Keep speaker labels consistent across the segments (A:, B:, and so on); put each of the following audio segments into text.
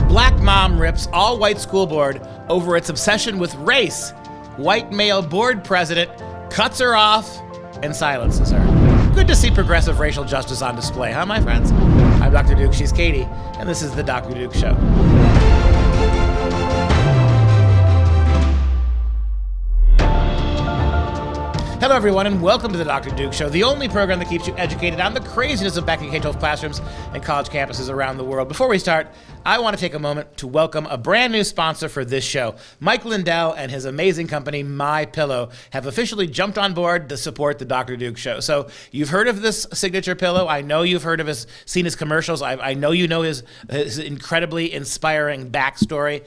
A: Black mom rips all-white school board over its obsession with race. White male board president cuts her off and silences her. Good to see progressive racial justice on display, huh, my friends? I'm Dr. Duke, she's Katie, and this is The Dr. Duke Show. Hello, everyone, and welcome to The Dr. Duke Show, the only program that keeps you educated on the craziness of back in K-12 classrooms and college campuses around the world. Before we start, I want to take a moment to welcome a brand new sponsor for this show. Mike Lindell and his amazing company, My Pillow, have officially jumped on board to support The Dr. Duke Show. So you've heard of this signature pillow. I know you've heard of his, seen his commercials. I know you know his incredibly inspiring backstory.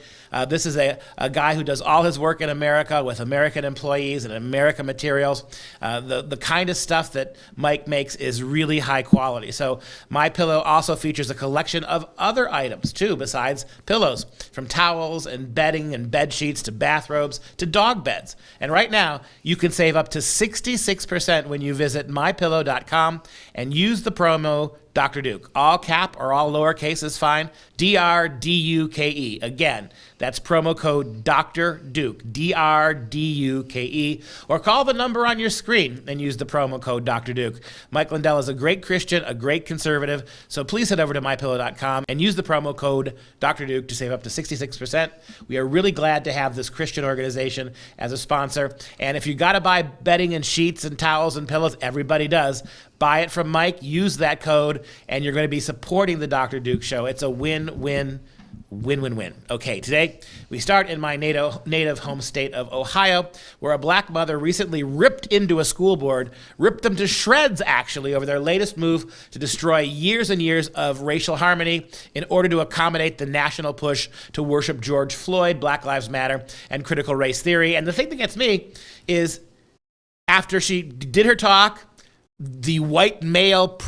A: This is a guy who does all his work in America with American employees and American materials. The kind of stuff that Mike makes is really high quality. So My Pillow also features a collection of other items too, besides pillows, from towels and bedding and bed sheets to bathrobes to dog beds. And right now, you can save up to 66% when you visit mypillow.com and use the promo Dr. Duke. All cap or all lowercase is fine. DRDUKE. Again, that's promo code Dr. Duke. DRDUKE. Or call the number on your screen and use the promo code Dr. Duke. Mike Lindell is a great Christian, a great conservative. So please head over to mypillow.com and use the promo code Dr. Duke to save up to 66%. We are really glad to have this Christian organization as a sponsor. And if you got to buy bedding and sheets and towels and pillows, everybody does. Buy it from Mike, use that code, and you're going to be supporting the Dr. Duke Show. It's a win-win. Win-win-win. Okay, today we start in my native home state of Ohio, where a black mother recently ripped into a school board, ripped them to shreds, actually, over their latest move to destroy years and years of racial harmony in order to accommodate the national push to worship George Floyd, Black Lives Matter, and critical race theory. And the thing that gets me is after she did her talk, the white male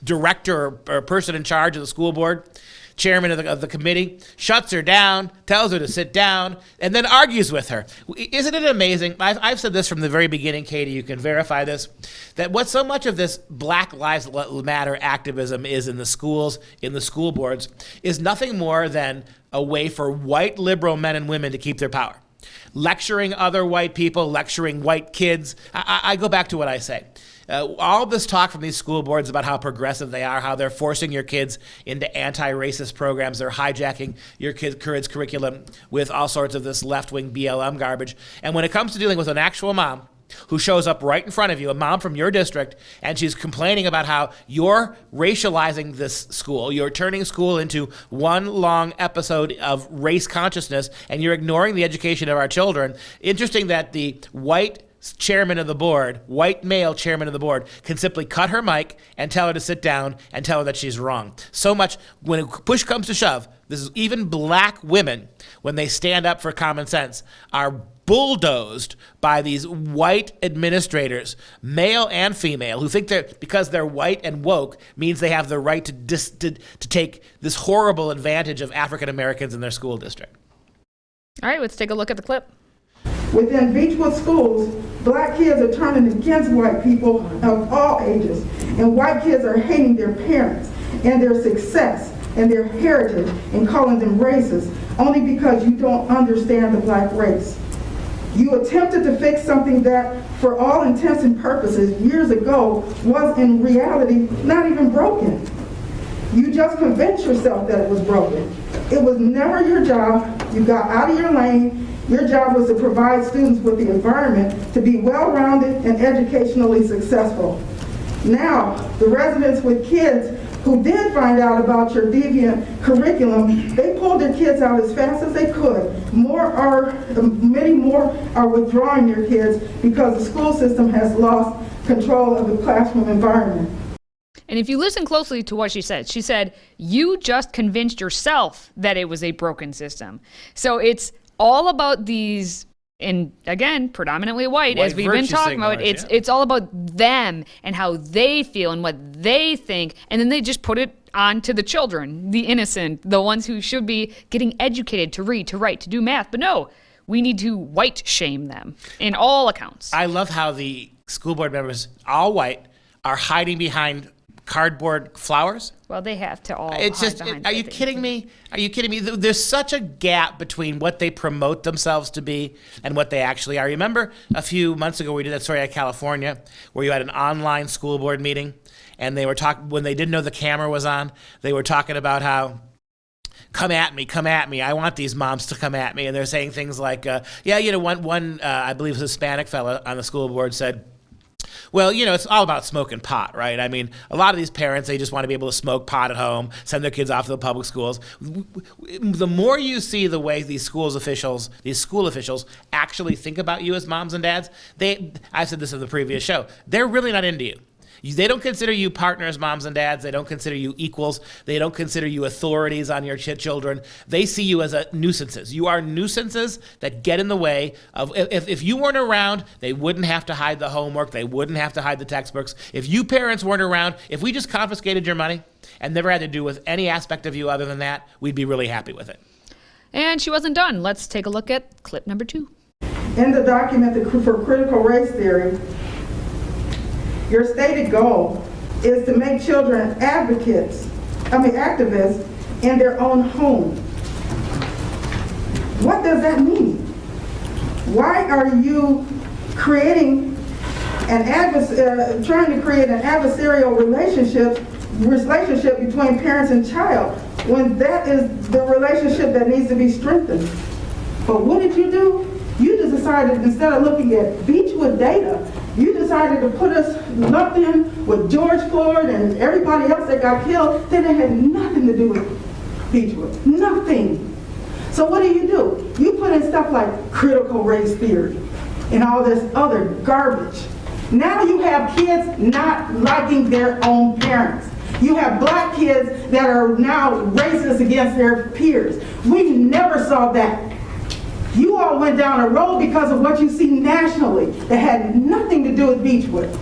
A: director or person in charge of the school board, chairman of the committee, shuts her down, tells her to sit down, and then argues with her. Isn't it amazing? I've said this from the very beginning, Katie, you can verify this, that what so much of this Black Lives Matter activism is in the schools, in the school boards, is nothing more than a way for white liberal men and women to keep their power. Lecturing other white people, lecturing white kids. I go back to what I say. All this talk from these school boards about how progressive they are, how they're forcing your kids into anti-racist programs, they're hijacking your kids' curriculum with all sorts of this left-wing BLM garbage. And when it comes to dealing with an actual mom who shows up right in front of you, a mom from your district, and she's complaining about how you're racializing this school, you're turning school into one long episode of race consciousness, and you're ignoring the education of our children. Interesting that the white chairman of the board, white male chairman of the board, can simply cut her mic and tell her to sit down and tell her that she's wrong. So much, when push comes to shove, this is even black women, when they stand up for common sense, are bulldozed by these white administrators, male and female, who think that because they're white and woke means they have the right to take this horrible advantage of African Americans in their school district.
B: All right, let's take a look at the clip.
C: Within Beechwood schools, black kids are turning against white people of all ages, and white kids are hating their parents and their success and their heritage and calling them racist only because you don't understand the black race. You attempted to fix something that, for all intents and purposes, years ago was in reality not even broken. You just convinced yourself that it was broken. It was never your job. You got out of your lane. Your job was to provide students with the environment to be well-rounded and educationally successful. Now, the residents with kids who did find out about your deviant curriculum, they pulled their kids out as fast as they could. Many more are withdrawing your kids because the school system has lost control of the classroom environment.
B: And if you listen closely to what she said, you just convinced yourself that it was a broken system. So it's all about these, and again, predominantly white as we've been talking about. It's all about them and how they feel and what they think, and then they just put it on to the children, the innocent, the ones who should be getting educated to read, to write, to do math. But no, we need to white shame them in all accounts.
A: I love how the school board members, all white, are hiding behind cardboard flowers.
B: Well, they have to all.
A: It's just, are you kidding me? Are you kidding me? There's such a gap between what they promote themselves to be and what they actually are. Remember a few months ago we did that story out of California where you had an online school board meeting and they were talking, when they didn't know the camera was on, they were talking about how, come at me, I want these moms to come at me. And they're saying things like, one I believe a Hispanic fella on the school board said, well, it's all about smoking pot, right? I mean, a lot of these parents, they just want to be able to smoke pot at home, send their kids off to the public schools. The more you see the way these school officials actually think about you as moms and dads, I said this in the previous show, they're really not into you. They don't consider you partners, moms and dads. They don't consider you equals. They don't consider you authorities on your children. They see you as nuisances. You are nuisances that get in the way of, if you weren't around, they wouldn't have to hide the homework. They wouldn't have to hide the textbooks. If you parents weren't around, if we just confiscated your money and never had to do with any aspect of you other than that, we'd be really happy with it.
B: And she wasn't done. Let's take a look at clip number 2.
C: In the document for critical race theory, your stated goal is to make children activists in their own home. What does that mean? Why are you creating trying to create an adversarial relationship between parents and child when that is the relationship that needs to be strengthened? But what did you do? You just decided, instead of looking at Beechwood data, you decided to put us lumped in with George Floyd and everybody else that got killed that had nothing to do with Beechwood. Nothing. So what do? You put in stuff like critical race theory and all this other garbage. Now you have kids not liking their own parents. You have black kids that are now racist against their peers. We never saw that. You all went down a road because of what you see nationally that had nothing to do with Beechwood.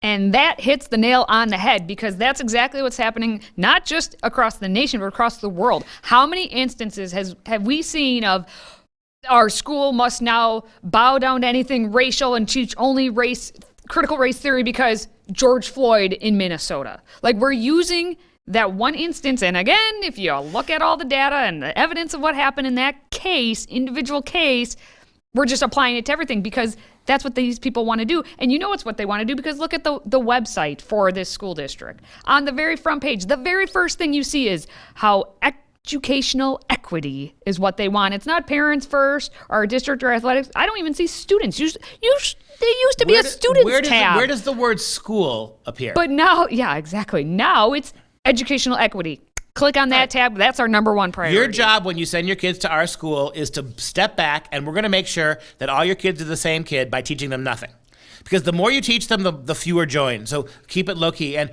B: And that hits the nail on the head, because that's exactly what's happening, not just across the nation, but across the world. How many instances have we seen of our school must now bow down to anything racial and teach only critical race theory because George Floyd in Minnesota? Like, we're using that one instance, and again, if you look at all the data and the evidence of what happened in that individual case, we're just applying it to everything because that's what these people want to do. And you know it's what they want to do because look at the website for this school district. On the very front page, the very first thing you see is how educational equity is what they want. It's not parents first or district or athletics. I don't even see students. There used to be a students tab.
A: Where does the word school appear?
B: But now, yeah, exactly. Now it's educational equity. Click on that tab. That's our number one priority.
A: Your job when you send your kids to our school is to step back, and we're going to make sure that all your kids are the same kid by teaching them nothing. Because the more you teach them, the fewer join. So keep it low key. And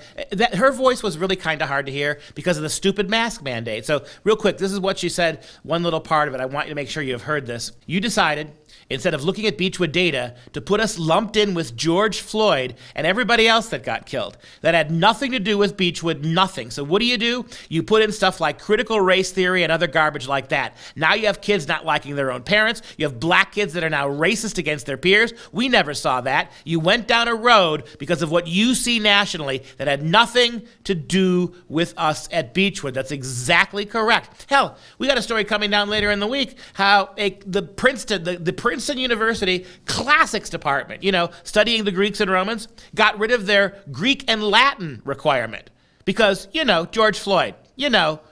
A: her voice was really kind of hard to hear because of the stupid mask mandate. So real quick, this is what she said, one little part of it. I want you to make sure you have heard this. You decided, instead of looking at Beechwood data, to put us lumped in with George Floyd and everybody else that got killed. That had nothing to do with Beechwood, nothing. So what do? You put in stuff like critical race theory and other garbage like that. Now you have kids not liking their own parents. You have black kids that are now racist against their peers. We never saw that. You went down a road because of what you see nationally that had nothing to do with us at Beechwood. That's exactly correct. Hell, we got a story coming down later in the week how the Princeton University classics department, studying the Greeks and Romans, got rid of their Greek and Latin requirement because, George Floyd,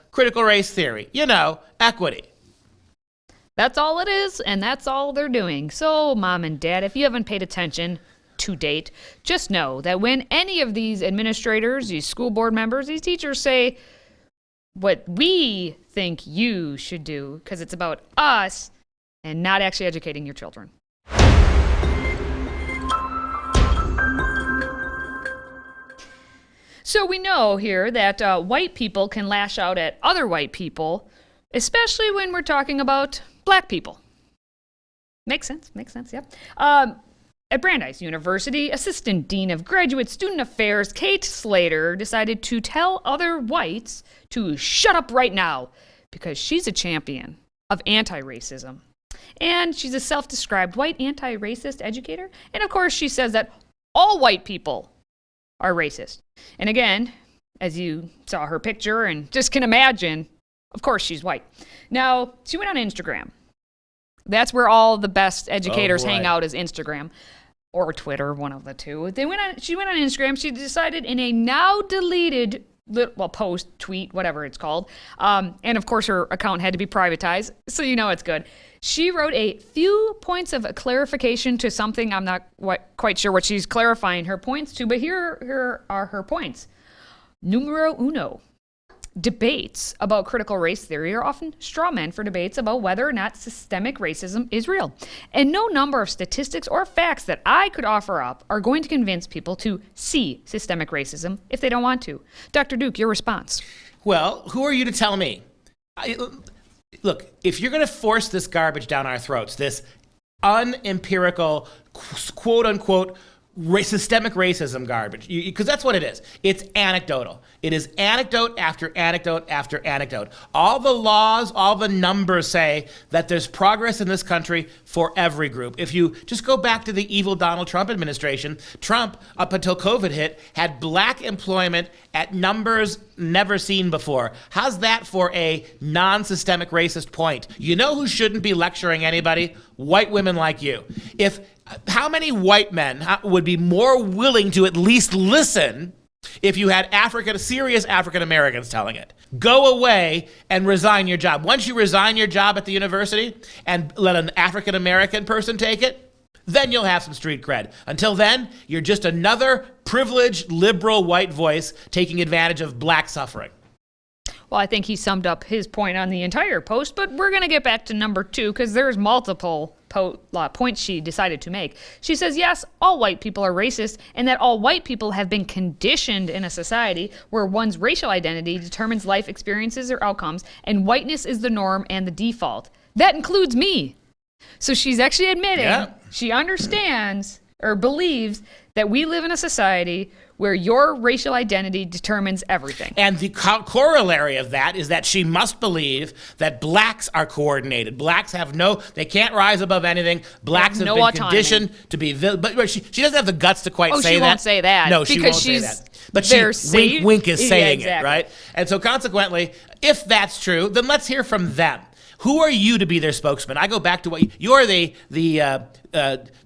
A: critical race theory, equity.
B: That's all it is, and that's all they're doing. So, Mom and Dad, if you haven't paid attention to date, just know that when any of these administrators, these school board members, these teachers say what we think you should do, because it's about us and not actually educating your children. So we know here that white people can lash out at other white people, especially when we're talking about black people. Makes sense, yep. At Brandeis University, Assistant Dean of Graduate Student Affairs Kate Slater decided to tell other whites to shut up right now because she's a champion of anti-racism. And she's a self-described white anti-racist educator. And of course, she says that all white people are racist. And again, as you saw her picture and just can imagine, of course she's white. Now, she went on Instagram. That's where all the best educators hang out, is Instagram or Twitter, one of the two. She went on Instagram. She decided in a now deleted post, tweet, whatever it's called. And of course her account had to be privatized, so you know it's good. She wrote a few points of clarification to something I'm not quite sure what she's clarifying her points to, but here are her points. Numero uno. Debates about critical race theory are often straw men for debates about whether or not systemic racism is real. And no number of statistics or facts that I could offer up are going to convince people to see systemic racism if they don't want to. Dr. Duke, your response.
A: Well, who are you to tell me? Look, if you're going to force this garbage down our throats, this unempirical, quote-unquote, systemic racism garbage, because that's what it is. It's anecdotal. It is anecdote after anecdote after anecdote. All the laws, all the numbers say that there's progress in this country for every group. If you just go back to the evil Donald Trump administration, Trump, up until COVID hit, had black employment at numbers never seen before. How's that for a non-systemic racist point? You know who shouldn't be lecturing anybody? White women like you. How many white men would be more willing to at least listen if you had serious African Americans telling it? Go away and resign your job. Once you resign your job at the university and let an African American person take it, then you'll have some street cred. Until then, you're just another privileged liberal white voice taking advantage of black suffering.
B: Well, I think he summed up his point on the entire post, but we're going to get back to number 2 because there's multiple points she decided to make. She says, yes, all white people are racist, and that all white people have been conditioned in a society where one's racial identity determines life experiences or outcomes, and whiteness is the norm and the default. That includes me. So she's actually admitting she understands or believes that we live in a society where your racial identity determines everything.
A: And the corollary of that is that she must believe that blacks are coordinated. Blacks they can't rise above anything. Blacks have been conditioned to be, but she doesn't have the guts to quite say that.
B: She won't say that.
A: No, she won't say that. But she, wink is saying it, right? And so consequently, if that's true, then let's hear from them. Who are you to be their spokesman? I go back to you're the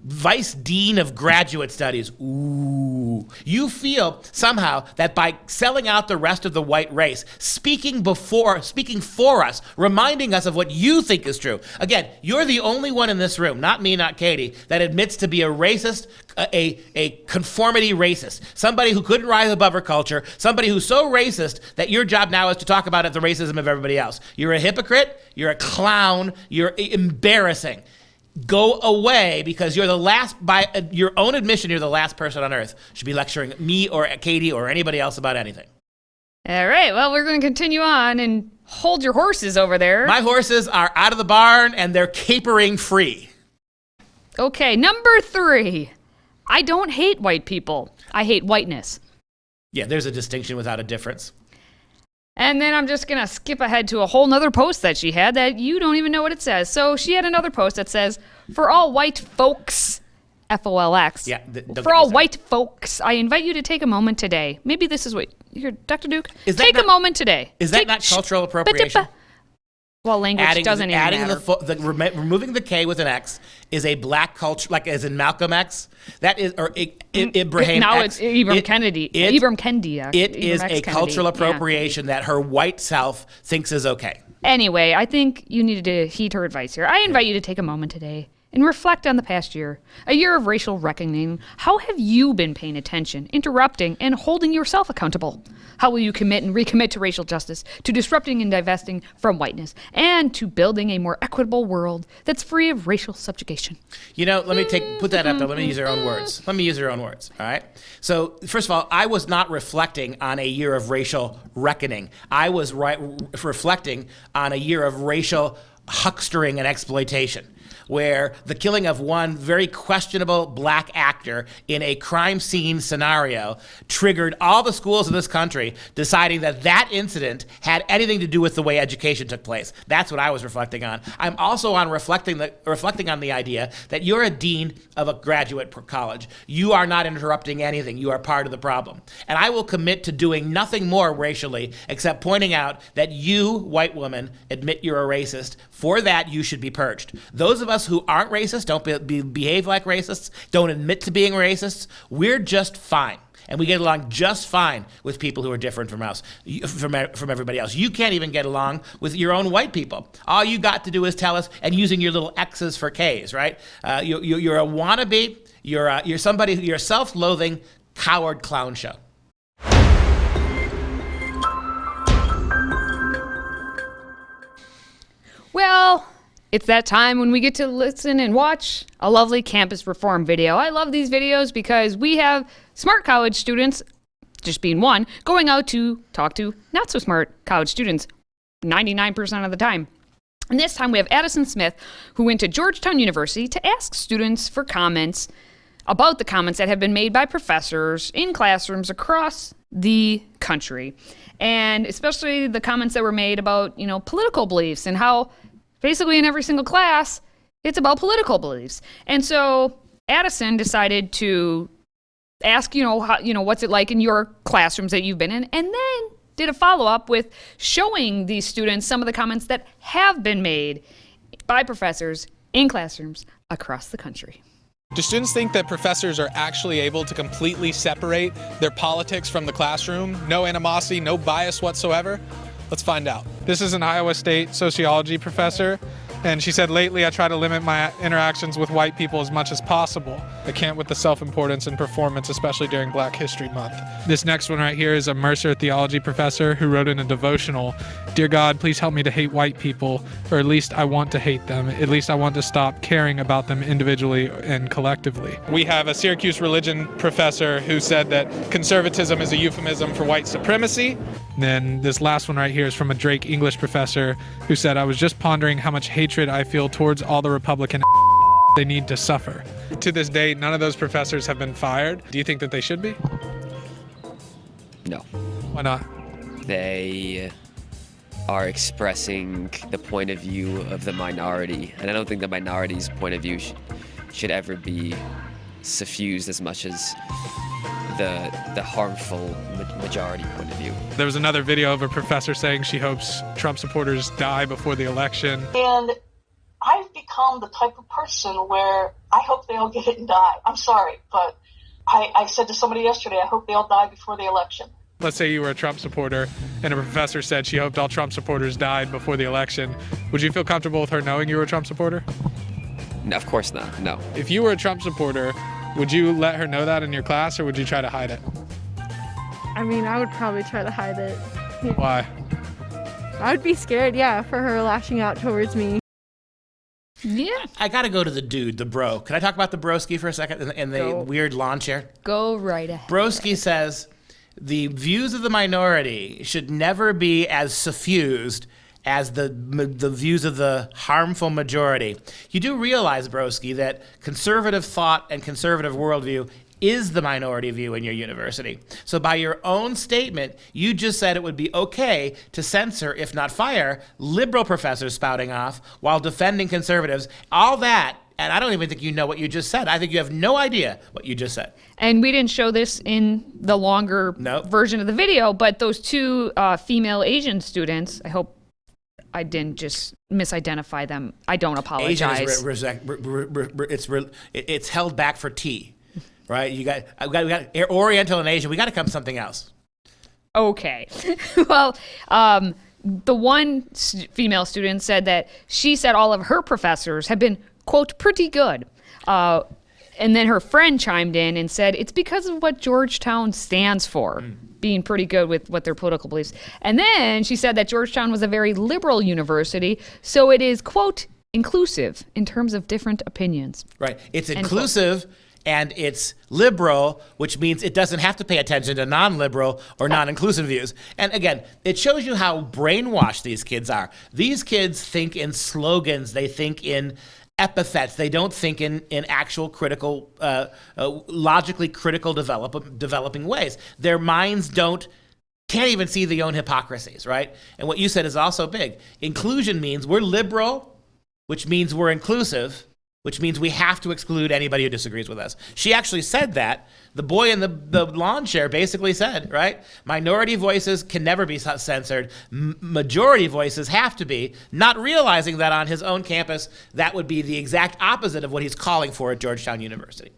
A: vice dean of graduate studies. Ooh. You feel somehow that by selling out the rest of the white race, speaking for us, reminding us of what you think is true. Again, you're the only one in this room, not me, not Katie, that admits to be a racist, a conformity racist, somebody who couldn't rise above her culture, somebody who's so racist that your job now is to talk about the racism of everybody else. You're a hypocrite, you're a clown, you're embarrassing. Go away, because you're the last, by your own admission, you're the last person on earth should be lecturing me or Katie or anybody else about anything.
B: All right, well, we're going to continue on and hold your horses over there.
A: My horses are out of the barn and they're capering free.
B: Okay, number 3. I don't hate white people. I hate whiteness.
A: Yeah, there's a distinction without a difference.
B: And then I'm just going to skip ahead to a whole nother post that she had that you don't even know what it says. So she had another post that says, for all white folks, F-O-L-X.
A: Yeah,
B: for all white folks, I invite you to take a moment today. Maybe this is what, here, Dr. Duke, take a moment today.
A: Is that not cultural appropriation?
B: Well, language doesn't even matter.
A: Removing the K with an X is a black culture, like as in Malcolm X. That is, or Ibrahim
B: now
A: X.
B: It's Ibram Kendi.
A: It is a cultural appropriation that her white self thinks is okay.
B: Anyway, I think you needed to heed her advice here. I invite you to take a moment today and reflect on the past year, a year of racial reckoning. How have you been paying attention, interrupting, and holding yourself accountable? How will you commit and recommit to racial justice, to disrupting and divesting from whiteness, and to building a more equitable world that's free of racial subjugation?
A: You know, let me put that up there. Let me use her own words. All right? So, first of all, I was not reflecting on a year of racial reckoning. I was reflecting on a year of racial huckstering and exploitation. where the killing of one very questionable black actor in a crime scene scenario triggered all the schools in this country deciding that that incident had anything to do with the way education took place. That's what I was reflecting on. I'm also on reflecting on the idea that you're a dean of a graduate college. You are not interrupting anything. You are part of the problem. And I will commit to doing nothing more racially except pointing out that you, white woman, admit you're a racist. For that, you should be purged. Those of us who aren't racist, don't behave like racists, don't admit to being racists, we're just fine. And we get along just fine with people who are different from us, from everybody else. You can't even get along with your own white people. All you got to do is tell us, and using your little X's for K's, right? You're a wannabe. You're somebody. You're a self-loathing coward clown show.
B: Well, it's that time when we get to listen and watch a lovely campus reform video. I love these videos because we have smart college students, just being one, going out to talk to not so smart college students 99% of the time. And this time we have Addison Smith, who went to Georgetown University to ask students for comments about the comments that have been made by professors in classrooms across the country. And especially the comments that were made about, political beliefs and how basically in every single class, it's about political beliefs. And so Addison decided to ask, what's it like in your classrooms that you've been in, and then did a follow-up with showing these students some of the comments that have been made by professors in classrooms across the country.
D: Do students think that professors are actually able to completely separate their politics from the classroom? No animosity, no bias whatsoever? Let's find out. This is an Iowa State sociology professor, and she said, lately I try to limit my interactions with white people as much as possible. I can't with the self-importance and performance, especially during Black History Month. This next one right here is a Mercer theology professor who wrote in a devotional, "Dear God, please help me to hate white people, or at least I want to hate them. At least I want to stop caring about them individually and collectively." We have a Syracuse religion professor who said that conservatism is a euphemism for white supremacy. And then this last one right here is from a Drake English professor who said, "I was just pondering how much hatred I feel towards all the Republican they need to suffer." To this day, none of those professors have been fired. Do you think that they should be?
E: No.
D: Why not?
E: They are expressing the point of view of the minority, and I don't think the minority's point of view should ever be suffused as much as the harmful majority point of view.
D: There was another video of a professor saying she hopes Trump supporters die before the election.
F: And I've become the type of person where I hope they all get it and die. I'm sorry, but I said to somebody yesterday, I hope they all die before the election.
D: Let's say you were a Trump supporter and a professor said she hoped all Trump supporters died before the election. Would you feel comfortable with her knowing you were a Trump supporter?
E: No, of course not, no.
D: If you were a Trump supporter, would you let her know that in your class, or would you try to hide it?
G: I mean, I would probably try to hide it. Yeah.
D: Why?
G: I would be scared, for her lashing out towards me.
B: Yeah.
A: I got to go to the dude, the bro. Can I talk about the broski for a second in the weird lawn chair?
B: Go right ahead.
A: Broski says the views of the minority should never be as suffused as the views of the harmful majority. You do realize, broski, that conservative thought and conservative worldview is the minority view in your university. So by your own statement, you just said it would be okay to censor, if not fire, liberal professors spouting off while defending conservatives. All that, and I don't even think you know what you just said. I think you have no idea what you just said.
B: And we didn't show this in the longer version of the video, but those two female Asian students, I hope I didn't just misidentify them. I don't apologize.
A: Asian is it's held back for T. Right, we got Oriental and Asian. We got to come something else.
B: Okay, well, the one female student said that she said all of her professors have been, quote, pretty good. And then her friend chimed in and said it's because of what Georgetown stands for, being pretty good with what their political beliefs. And then she said that Georgetown was a very liberal university, so it is, quote, inclusive in terms of different opinions.
A: Right, it's inclusive. And it's liberal, which means it doesn't have to pay attention to non-liberal or non-inclusive views. And again, it shows you how brainwashed these kids are. These kids think in slogans. They think in epithets. They don't think in actual critical, logically critical developing ways. Their minds can't even see their own hypocrisies, right? And what you said is also big. Inclusion means we're liberal, which means we're inclusive, which means we have to exclude anybody who disagrees with us. She actually said that. The boy in the lawn chair basically said, right? Minority voices can never be censored. Majority voices have to be, not realizing that on his own campus, that would be the exact opposite of what he's calling for at Georgetown University.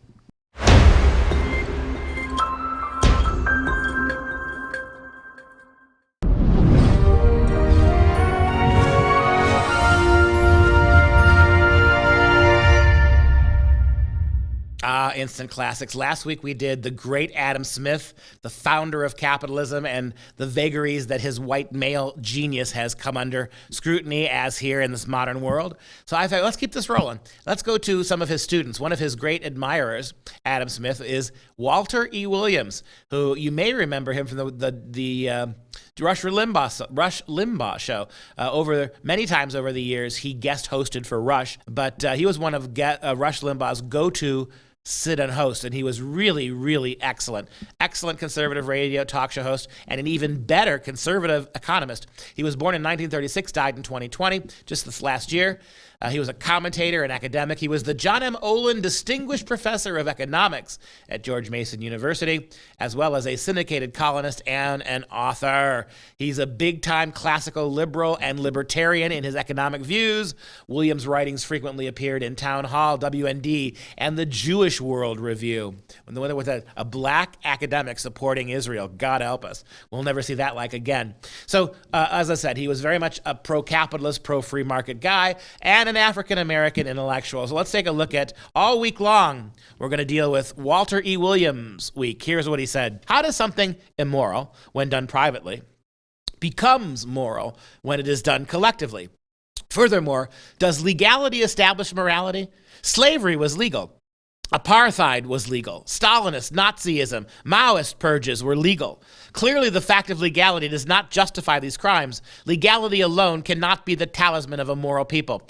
A: Instant classics. Last week we did the great Adam Smith, the founder of capitalism, and the vagaries that his white male genius has come under scrutiny as here in this modern world. So I thought, let's keep this rolling. Let's go to some of his students. One of his great admirers, Adam Smith, is Walter E. Williams, who you may remember him from the Rush Limbaugh show. Over many times over the years, he guest hosted for Rush, but he was one of Rush Limbaugh's go-to sit and host, and he was really, really excellent conservative radio talk show host, and an even better conservative economist. He was born in 1936, died in 2020, just this last year. He was a commentator and academic. He was the John M. Olin Distinguished Professor of Economics at George Mason University, as well as a syndicated columnist and an author. He's a big-time classical liberal and libertarian in his economic views. Williams' writings frequently appeared in Town Hall, WND, and the Jewish World Review. With a black academic supporting Israel. God help us. We'll never see that like again. So, as I said, he was very much a pro-capitalist, pro-free market guy, and an African-American intellectual. So let's take a look at all week long. We're going to deal with Walter E. Williams week. Here's what he said. How does something immoral, when done privately, becomes moral when it is done collectively? Furthermore, does legality establish morality? Slavery was legal. Apartheid was legal. Stalinist, Nazism, Maoist purges were legal. Clearly, the fact of legality does not justify these crimes. Legality alone cannot be the talisman of a moral people.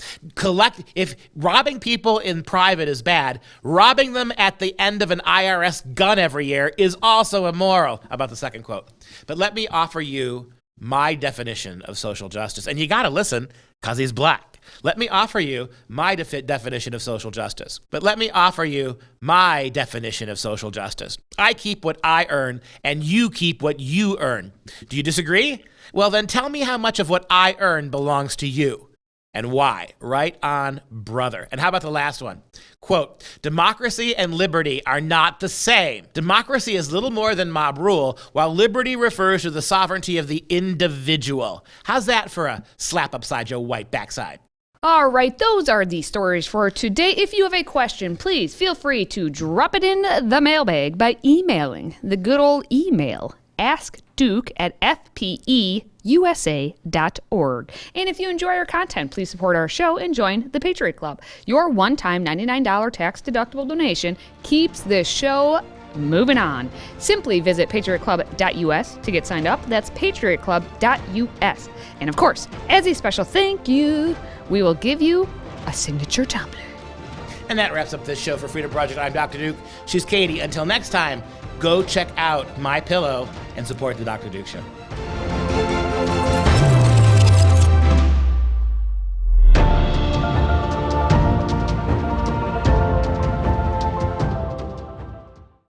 A: If robbing people in private is bad, robbing them at the end of an IRS gun every year is also immoral. About the second quote. But let me offer you my definition of social justice. And you got to listen because he's black. Let me offer you my definition of social justice. But let me offer you my definition of social justice. I keep what I earn, and you keep what you earn. Do you disagree? Well, then tell me how much of what I earn belongs to you. And why? Right on, brother. And how about the last one? Quote, democracy and liberty are not the same. Democracy is little more than mob rule, while liberty refers to the sovereignty of the individual. How's that for a slap upside your white backside?
B: All right, those are the stories for today. If you have a question, please feel free to drop it in the mailbag by emailing the good old email, askduke@fpeusa.org. And if you enjoy our content, please support our show and join the Patriot Club. Your one-time $99 tax-deductible donation keeps this show moving on. Simply visit patriotclub.us to get signed up. That's patriotclub.us. And of course, as a special thank you, we will give you a signature tumbler.
A: And that wraps up this show for Freedom Project. I'm Dr. Duke. She's Katie. Until next time, go check out My Pillow and support the Dr. Duke Show.